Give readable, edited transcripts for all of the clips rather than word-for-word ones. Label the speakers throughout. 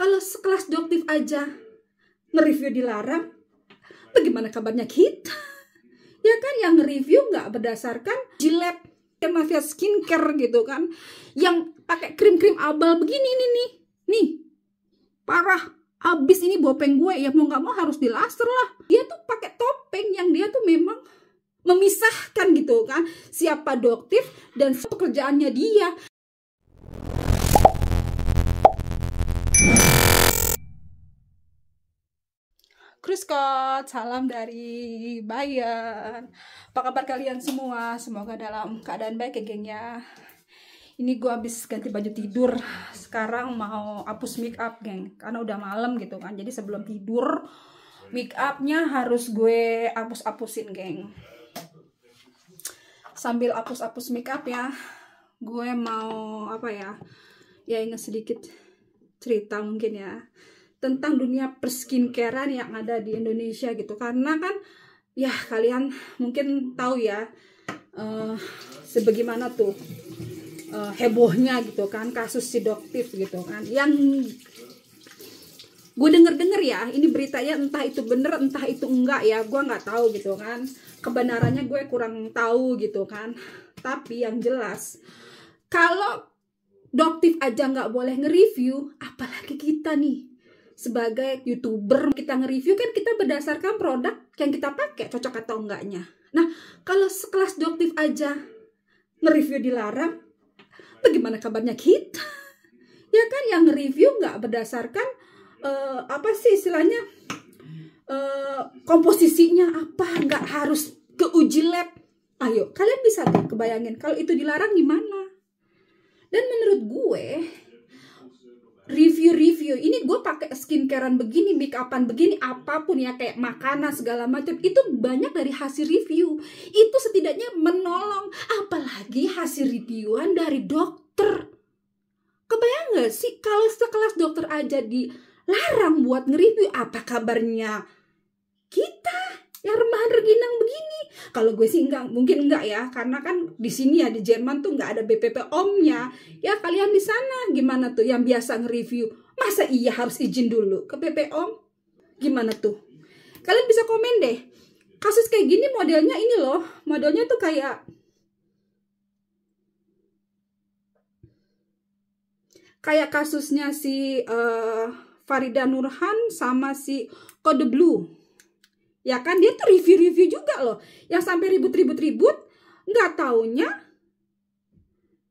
Speaker 1: kalau sekelas Doktif aja nge-review dilarang, bagaimana kabarnya kita? Ya kan, yang nge-review nggak berdasarkan Gillette, Mafia Skincare gitu kan, yang pakai krim-krim abal begini nih, parah, abis ini bopeng gue, ya mau nggak mau harus dilaser lah. Dia tuh pakai topeng yang dia tuh memang memisahkan gitu kan, siapa Doktif dan pekerjaannya dia. Kruskot, salam dari Bayan. Apa kabar kalian semua? Semoga dalam keadaan baik ya geng ya. Ini gue habis ganti baju tidur. Sekarang mau hapus make up geng, karena udah malam gitu kan. Jadi sebelum tidur make upnya harus gue hapus-hapusin geng. Sambil hapus-hapus make up ya, gue mau apa ya? Ya ingat sedikit cerita mungkin ya, tentang dunia perskincarean yang ada di Indonesia gitu. Karena kan ya kalian mungkin tahu ya, sebagaimana tuh hebohnya gitu kan kasus si Doktif gitu kan. Yang gue denger ya, ini beritanya entah itu bener entah itu enggak ya, gue nggak tahu gitu kan, kebenarannya gue kurang tahu gitu kan. Tapi yang jelas, kalau Doktif aja nggak boleh nge-review, apalagi kita nih sebagai YouTuber. Kita nge-review kan kita berdasarkan produk yang kita pakai, cocok atau enggaknya. Nah, kalau sekelas Doktif aja nge-review dilarang, bagaimana kabarnya kita? Ya kan, yang nge-review nggak berdasarkan apa sih istilahnya, komposisinya apa, nggak harus ke uji lab. Ayo, kalian bisa tuh kebayangin kalau itu dilarang gimana? Dan menurut gue, review ini gue pakai skincarean begini, make upan begini, apapun ya, kayak makanan segala macam, itu banyak dari hasil review. Itu setidaknya menolong, apalagi hasil reviewan dari dokter. Kebayang gak sih kalau sekelas dokter aja dilarang buat nge-review, apa kabarnya kita yang remahan reginang begini? Kalau gue sih mungkin enggak ya, karena kan di sini ya di Jerman tuh nggak ada BPOM-nya. Ya kalian di sana gimana tuh yang biasa nge-review? Masa iya harus izin dulu ke BPOM? Gimana tuh? Kalian bisa komen deh. Kasus kayak gini modelnya ini loh, modelnya tuh kayak kasusnya si Farida Nurhan sama si Kode Blue. Ya kan, dia tuh review juga loh, yang sampai ribut, nggak taunya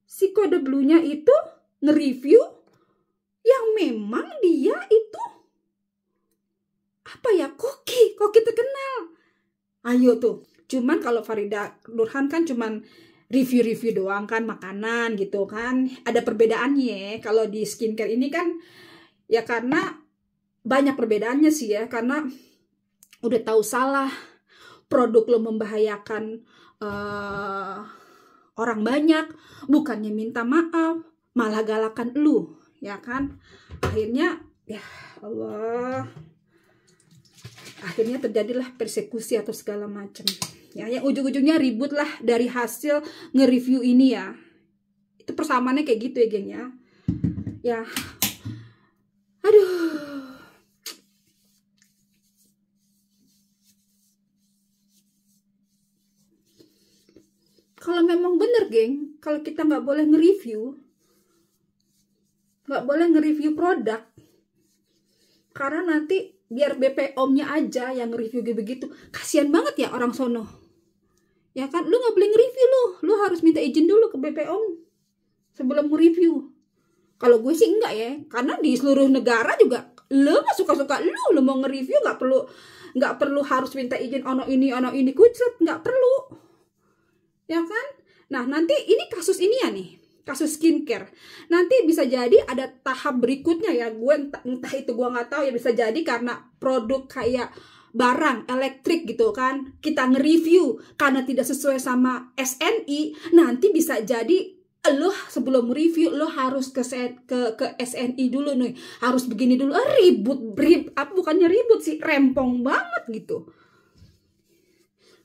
Speaker 1: si Kode Blue-nya itu nge-review yang memang dia itu apa ya, koki terkenal. Ayo tuh, cuman kalau Farida Nurhan kan cuman review doang kan, makanan gitu kan. Ada perbedaannya kalau di skincare ini kan ya, karena banyak perbedaannya sih ya, karena udah tahu salah, produk lo membahayakan orang banyak, bukannya minta maaf, malah galakan lu, ya kan. Akhirnya ya Allah, akhirnya terjadilah persekusi atau segala macam ya, yang ujung-ujungnya ribut lah dari hasil nge-review ini ya. Itu persamaannya kayak gitu ya geng ya. Ya aduh, kalau memang bener geng, kalau kita nggak boleh nge-review produk, karena nanti biar BPOM-nya aja yang nge-review begitu. Kasian banget ya orang sono, ya kan. Lu nggak boleh nge-review, lu harus minta izin dulu ke BPOM sebelum nge-review. Kalau gue sih enggak ya, karena di seluruh negara juga lu nggak suka-suka lu mau nge-review nggak perlu harus minta izin ono ini kucet, nggak perlu, ya kan. Nah nanti ini kasus ini ya nih, kasus skincare, nanti bisa jadi ada tahap berikutnya ya. Gue entah itu gue nggak tahu ya, bisa jadi karena produk kayak barang elektrik gitu kan, kita nge-review karena tidak sesuai sama SNI, nanti bisa jadi lo sebelum review lo harus ke SNI dulu nih, harus begini dulu. Bukannya ribut sih, rempong banget gitu.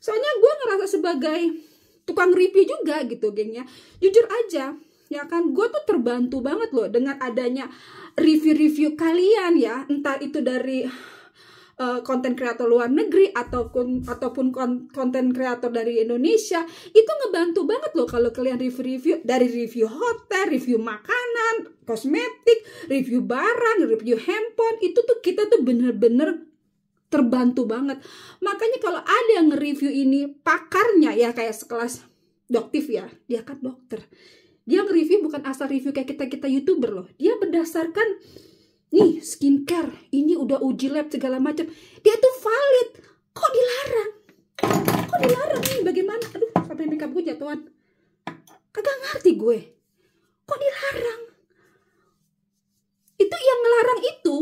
Speaker 1: Soalnya gue ngerasa sebagai tukang review juga gitu geng ya, jujur aja, Ya kan, gue tuh terbantu banget loh dengan adanya review-review kalian ya, entah itu dari konten kreator luar negeri ataupun konten kreator dari Indonesia. Itu ngebantu banget loh kalau kalian review-review, dari review hotel, review makanan, kosmetik, review barang, review handphone. Itu tuh kita tuh bener-bener terbantu banget. Makanya kalau ada yang nge-review ini pakarnya ya, kayak sekelas Doktif ya, dia kan dokter. Dia nge-review bukan asal review kayak kita YouTuber loh. Dia berdasarkan nih skincare, ini udah uji lab segala macam. Dia tuh valid. Kok dilarang? Kok dilarang nih? Bagaimana? Aduh, sampai makeup gue jatuhan. Kagak ngerti gue. Kok dilarang? Itu yang ngelarang itu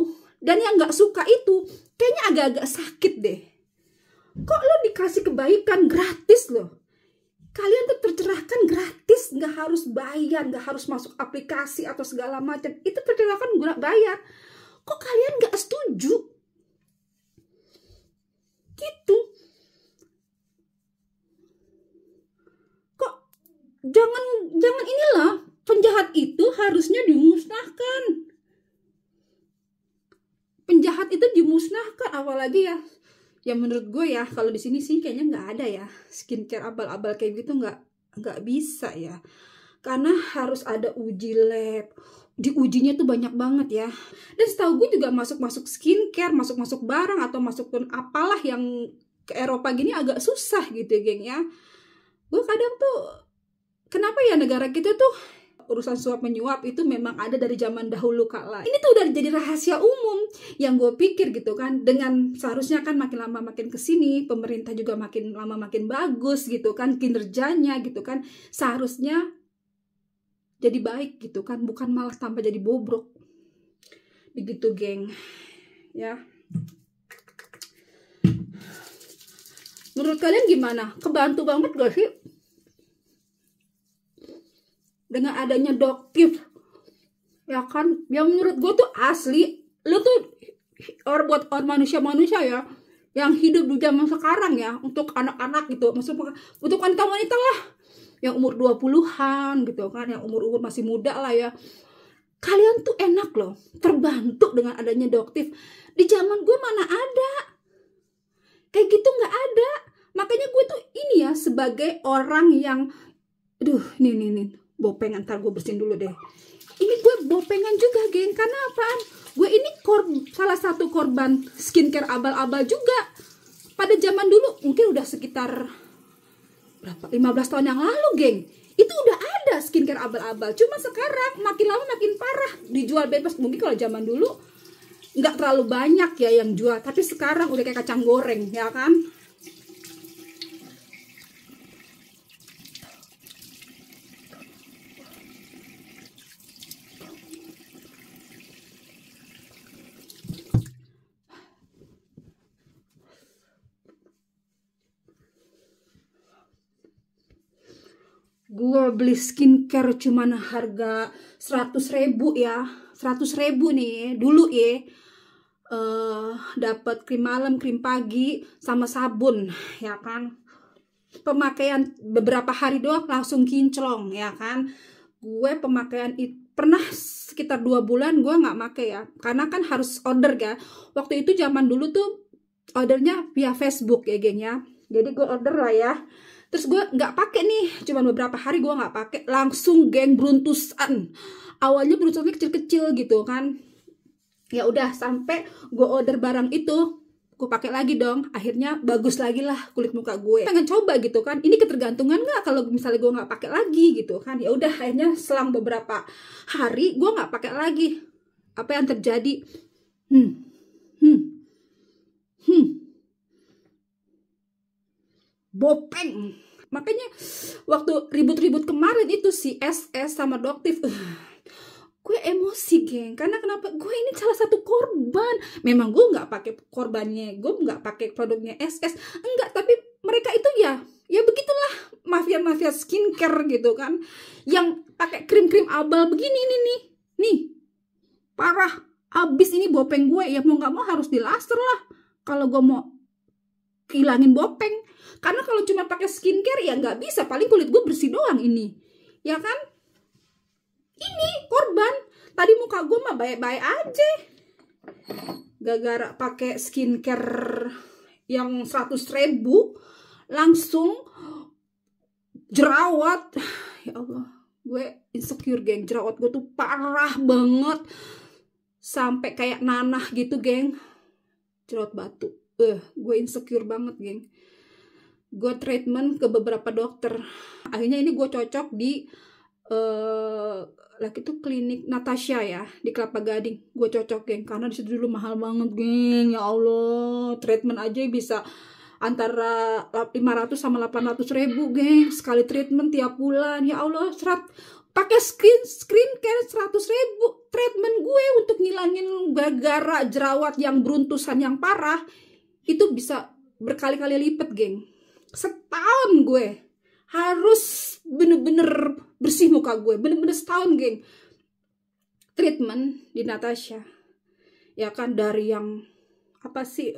Speaker 1: dan yang nggak suka itu kayaknya agak-agak sakit deh. Kok lo dikasih kebaikan gratis loh? Kalian tuh tercerahkan gratis, nggak harus bayar, nggak harus masuk aplikasi atau segala macam. Itu tercerahkan guna bayar. Kok kalian nggak setuju? Gitu. Kok jangan inilah, penjahat itu harusnya dimusnahkan. Penjahat itu dimusnahkan, apalagi ya menurut gue ya, kalau di sini sih kayaknya nggak ada ya skincare abal-abal kayak gitu, nggak bisa ya, karena harus ada uji lab, diujinya tuh banyak banget ya. Dan setahu gue juga masuk skincare, masuk barang atau masuk pun apalah yang ke Eropa gini agak susah gitu ya geng ya. Gue kadang tuh kenapa ya negara kita tuh urusan suap menyuap itu memang ada dari zaman dahulu kala. Ini tuh udah jadi rahasia umum yang gue pikir gitu kan. Dengan seharusnya kan makin lama makin kesini, pemerintah juga makin lama makin bagus gitu kan kinerjanya gitu kan. Seharusnya jadi baik gitu kan, bukan malah tambah jadi bobrok. Begitu geng ya. Menurut kalian gimana? Kebantu banget gak sih dengan adanya Doktif ya kan, yang menurut gue tuh asli. Lu tuh buat manusia-manusia ya yang hidup di zaman sekarang ya, untuk anak-anak gitu, maksudnya untuk wanita-wanita lah yang umur 20-an gitu kan, yang umur masih muda lah ya. Kalian tuh enak loh, terbantu dengan adanya Doktif. Di zaman gue mana ada kayak gitu, nggak ada. Makanya gue tuh ini ya, sebagai orang yang nih bopengan, ntar gue bersihin dulu deh. Ini gue bopengan juga geng, karena apaan? Gue ini salah satu korban skincare abal-abal juga. Pada zaman dulu mungkin udah sekitar berapa, 15 tahun yang lalu geng, itu udah ada skincare abal-abal. Cuma sekarang makin lama makin parah, dijual bebas. Mungkin kalau zaman dulu nggak terlalu banyak ya yang jual, tapi sekarang udah kayak kacang goreng ya kan. Gue beli skincare cuman harga 100.000 ya, 100.000 nih dulu ya. Dapat krim malam, krim pagi, sama sabun ya kan. Pemakaian beberapa hari doang langsung kinclong ya kan. Gue pemakaian pernah sekitar 2 bulan gue nggak make ya, karena kan harus order ya. Waktu itu zaman dulu tuh ordernya via Facebook ya geng ya. Jadi gue order lah ya. Terus gue nggak pakai nih, cuma beberapa hari gue nggak pakai, langsung geng beruntusan. Awalnya beruntusannya kecil-kecil gitu kan. Ya udah, sampai gue order barang itu, gue pakai lagi dong. Akhirnya bagus lagi lah kulit muka gue. Pengen coba gitu kan. Ini ketergantungan nggak kalau misalnya gue nggak pakai lagi gitu kan? Ya udah, akhirnya selang beberapa hari gue nggak pakai lagi. Apa yang terjadi? Bopeng. Makanya waktu ribut-ribut kemarin itu si SS sama Doktif, gue emosi geng. Karena kenapa? Gue ini salah satu korban. Memang gue nggak pakai korbannya, gue nggak pakai produknya SS, enggak. Tapi mereka itu ya begitulah, mafia skincare gitu kan, yang pakai krim-krim abal begini nih parah. Abis ini bopeng gue, ya mau nggak mau harus dilaser lah kalau gue mau hilangin bopeng. Karena kalau cuma pakai skincare ya nggak bisa, paling kulit gue bersih doang ini, ya kan? ini korban. Tadi muka gue mah baik-baik aja, gara-gara pakai skincare yang 100.000 langsung jerawat. Ya Allah, gue insecure geng, jerawat gue tuh parah banget sampai kayak nanah gitu geng, jerawat batu. Gue insecure banget geng. Gue treatment ke beberapa dokter, akhirnya ini gue cocok di lagi tuh klinik Natasha ya di Kelapa Gading. Gue cocok geng, karena disitu dulu mahal banget geng. Ya Allah, treatment aja bisa antara 500 sama 800.000 geng sekali treatment tiap bulan. Ya Allah, pakai skincare 100.000 treatment gue untuk ngilangin gara-gara jerawat yang beruntusan yang parah itu bisa berkali-kali lipat geng. Setahun gue harus bener-bener bersih muka gue, bener-bener setahun geng treatment di Natasha. Ya kan, dari yang apa sih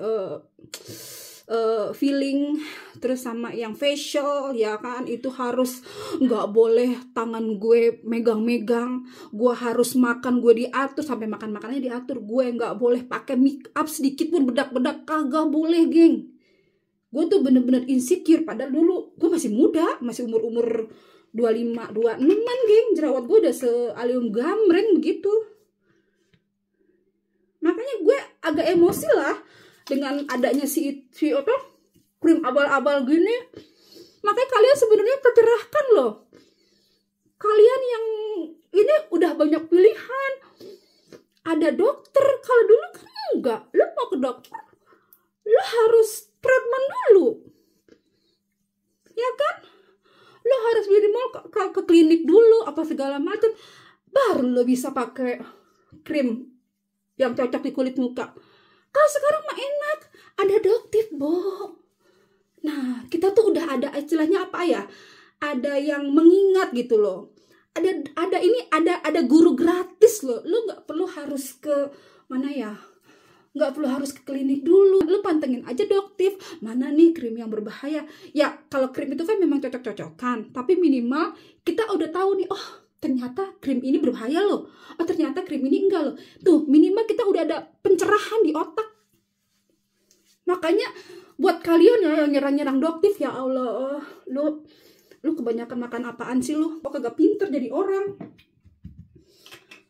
Speaker 1: feeling, terus sama yang facial, ya kan, itu harus nggak boleh tangan gue megang-megang, gue harus makan gue diatur, sampai makannya diatur, gue nggak boleh pakai make up sedikit pun, bedak-bedak kagak boleh geng. Gue tuh bener-bener insecure, padahal dulu gue masih muda, masih umur 25-26an geng, jerawat gue udah sealium gamreng begitu. Makanya gue agak emosi lah dengan adanya si krim abal-abal gini. Makanya kalian sebenarnya tercerahkan loh. Kalian yang ini udah banyak pilihan, ada dokter. Kalau dulu kan enggak, lo mau ke dokter lo harus treatment dulu, ya kan, lo harus minimal ke klinik dulu apa segala macam, baru lo bisa pakai krim yang cocok di kulit muka. Kalau sekarang mah enak, ada Doktif, Bo. Nah, kita tuh udah ada istilahnya apa ya? Ada yang mengingat gitu loh. Ada guru gratis loh. Lo nggak perlu harus ke mana ya? Nggak perlu harus ke klinik dulu. Lo pantengin aja Doktif, mana nih krim yang berbahaya. Ya, kalau krim itu kan memang cocok-cocokan, tapi minimal kita udah tahu nih, oh ternyata krim ini berbahaya loh. Oh ternyata krim ini enggak loh. Tuh, minimal kita udah ada pencerahan di otak. Makanya buat kalian ya yang nyerang-nyerang Doktif, ya Allah, lu kebanyakan makan apaan sih lu? Kok kagak pinter jadi orang?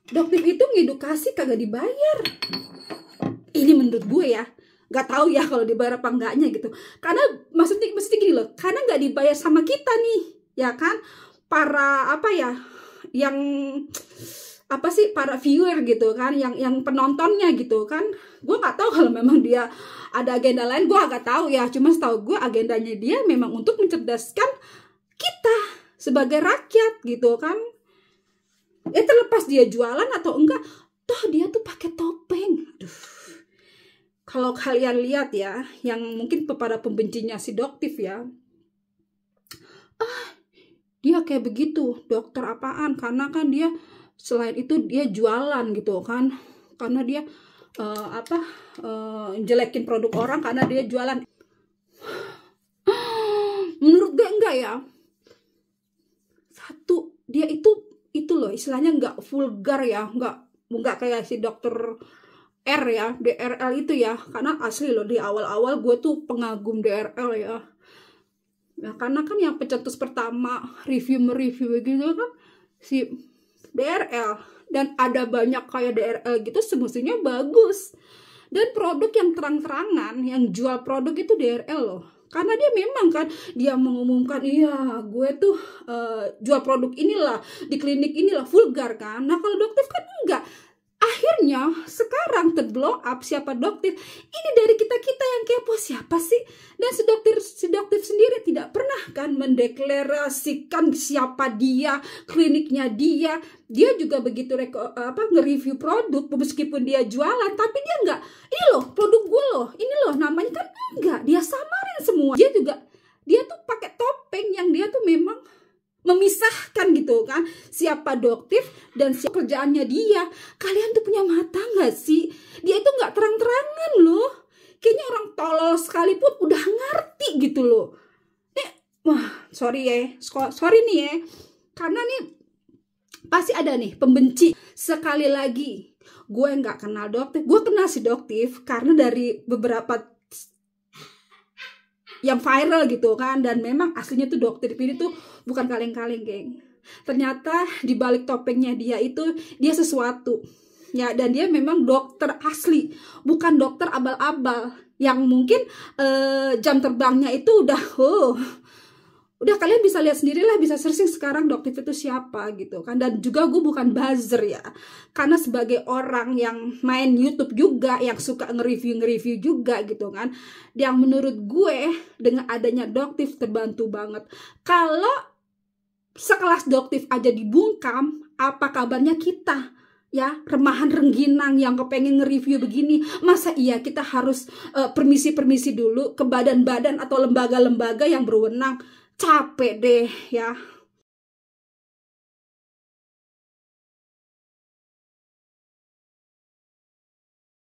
Speaker 1: Doktif itu ngedukasi kagak dibayar. Ini menurut gue ya, nggak tahu ya kalau dibayar apa enggaknya gitu. Karena maksudnya gini loh, karena nggak dibayar sama kita nih, ya kan? Para apa ya, yang apa sih, para viewer gitu kan, yang penontonnya gitu kan. Gue nggak tahu kalau memang dia ada agenda lain, gue agak tahu ya. Cuma setahu gue agendanya dia memang untuk mencerdaskan kita sebagai rakyat gitu kan. Ya terlepas dia jualan atau enggak, toh dia tuh pakai topeng. Aduh. Kalau kalian lihat ya, yang mungkin kepada pembencinya si Doktif ya, dia kayak begitu, dokter apaan? Karena kan dia selain itu dia jualan gitu kan, karena dia jelekin produk orang karena dia jualan. Menurut gue enggak ya. Satu, dia itu loh istilahnya enggak vulgar ya, enggak kayak si dokter R ya, DRL itu ya. Karena asli loh, di awal-awal gue tuh pengagum DRL ya. Nah, karena kan yang pencetus pertama mereview gitu kan si DRL. Dan ada banyak kayak DRL gitu, semestinya bagus. Dan produk yang terang-terangan, yang jual produk itu DRL loh. Karena dia memang kan, dia mengumumkan, iya gue tuh jual produk inilah, di klinik inilah, vulgar kan. Nah kalau Doktif kan enggak. Akhirnya sekarang terblow up siapa Doktif. Ini dari kita-kita yang kepo, siapa sih? Dan si Doktif sendiri tidak pernah kan mendeklarasikan siapa dia, kliniknya dia. Dia juga begitu nge-review produk meskipun dia jualan, tapi dia enggak, ini loh produk gue loh, ini loh namanya, kan enggak. Dia samarin semua. Dia tuh pakai topeng yang dia tuh memang memisahkan gitu kan, siapa Doktif dan siapa kerjaannya dia. Kalian tuh punya mata nggak sih? Dia itu nggak terang-terangan loh. Kayaknya orang tolol sekalipun udah ngerti gitu loh. Nih, wah sorry nih ya, karena nih Pasti ada nih pembenci. Sekali lagi, gue nggak kenal Doktif. Gue kenal si Doktif karena dari beberapa yang viral gitu kan, dan memang aslinya tuh Doktif ini tuh bukan kaleng-kaleng, geng. Ternyata di balik topengnya dia itu dia sesuatu ya, dan dia memang dokter asli, bukan dokter abal-abal yang mungkin jam terbangnya itu udah kalian bisa lihat sendiri lah, bisa searching sekarang Doktif itu siapa gitu kan. Dan juga gue bukan buzzer ya, karena sebagai orang yang main YouTube juga, yang suka nge-review juga gitu kan, yang menurut gue dengan adanya Doktif terbantu banget. Kalau sekelas Doktif aja dibungkam, apa kabarnya kita ya, remahan rengginang yang kepengen nge-review begini? Masa iya kita harus permisi dulu ke badan-badan atau lembaga-lembaga yang berwenang? Capek deh ya.